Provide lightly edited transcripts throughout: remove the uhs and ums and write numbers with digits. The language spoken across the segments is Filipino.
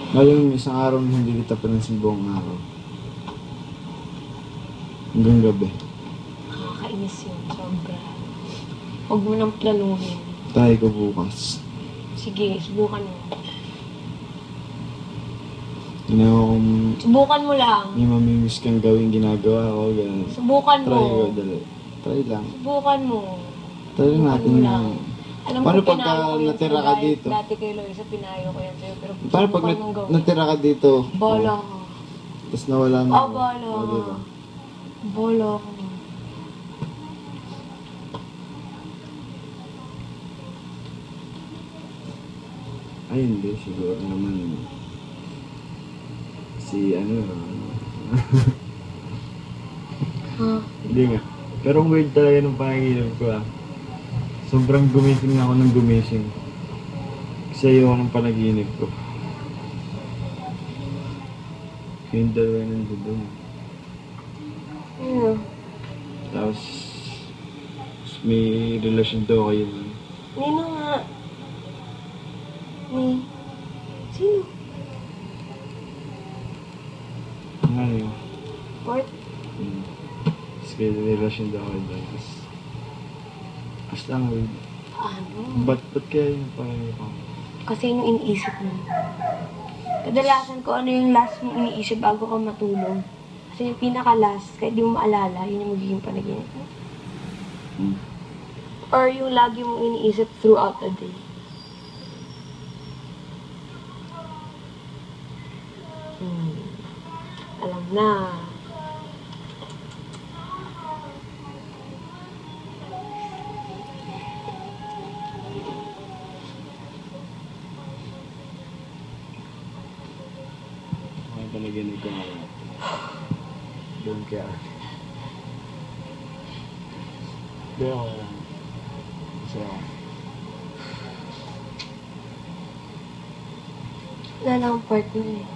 Ngayon, isang araw na hindi kita pinansin buong araw. Hanggang gabi. Nakakainis yun, sobra. Huwag mo nang planuhin. Tayo ko bukas. Sige, subukan mo. Subukan mo lang. May mamimiss kang gawin ginagawa ko. Ganun. Subukan mo. Try ko, dali. Try lang. Subukan mo. Try natin mo lang. Alam Paano ko, pagka natira ka dito? Dati kay Loisa, pinayo ko yan sa'yo. Pero Paano pag natira ka dito? Bala ka. Tapos nawala na. Bala ka. Diba? Bala ka. Ay, hindi. Siguro naman. Si ano. Hindi nga. Pero ang weird talaga ng panaginip ko Sobrang gumising na ako ng gumising. Kasi ayoko ng panaginip ko. Yung dalawa nandun doon. Tapos may relasyon daw kayo. Nino nga. Ni? Sino? Ano yun? Port? Tapos may relasyon daw kayo doon. Tapos lang, weird. Ano? Ba't kaya yung panaginip ko? Kasi yung iniisip mo. Kadalasan ko ano yung last mong iniisip bago ka matulog. Kasi yung pinaka-last, kahit di mo maalala, yun yung magiging panaginip mo. Or yung lagi mong iniisip throughout the day. Alam na. Panaginip ko ngayon. Doon kaya. Hindi ako lang. So, Wala lang ang part mo eh.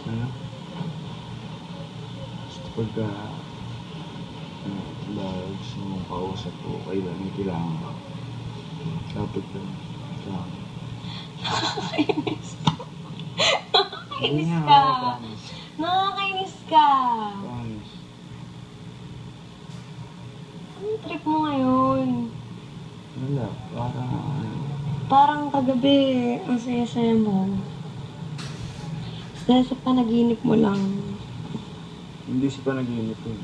Ano? Gusto pagka dahil gusto mong kausap ko, kailangan ka. Dapat lang. Nakakainis ka. Nakakainis Hindi nga, ka. promise. Nakakainis ka. Promise. Anong trip mo ngayon? Wala, Parang kagabi, ang saya-saya mo. Dahil sa panaginip mo lang. hindi si panaginip yun.